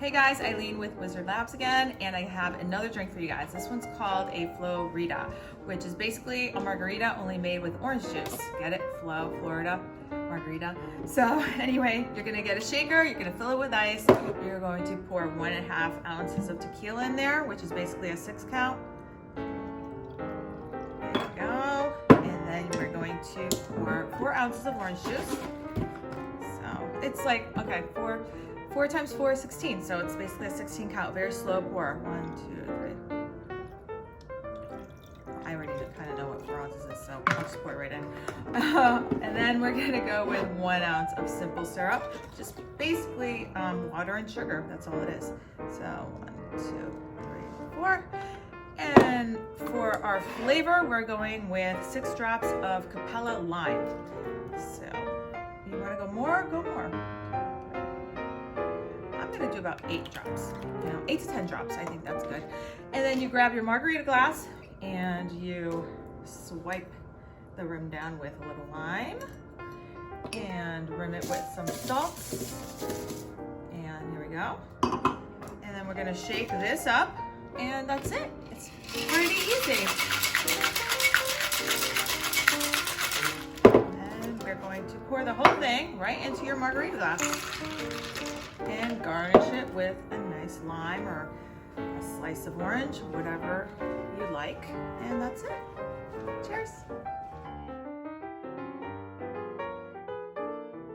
Hey guys, Eileen with Wizard Labs again, and I have another drink for you guys. This one's called a Flo-Rita, which is basically a margarita only made with orange juice. Get it? Flo-Rita, margarita. So anyway, you're gonna get a shaker, you're gonna fill it with ice, you're going to pour 1.5 ounces of tequila in there, which is basically a 6 count. There you go. And then we're going to pour 4 ounces of orange juice. So it's like, okay, 4 times 4 is 16, so it's basically a 16 count, very slow pour. 1, 2, 3. I already kind of know what 4 ounces is, so I'll just pour it right in. And then we're gonna go with 1 ounce of simple syrup, just basically water and sugar, that's all it is. So 1, 2, 3, 4. And for our flavor, we're going with 6 drops of Capella lime. So you wanna go more? Go more. I'm gonna do about 8 drops, 8 to 10 drops, I think that's good. And then you grab your margarita glass and you swipe the rim down with a little lime and rim it with some salt. And here we go. And then we're gonna shake this up and that's it. It's pretty easy. And we're going to pour the whole thing right into your margarita glass. And garnish it with a nice lime or a slice of orange, whatever you like. And that's it. Cheers.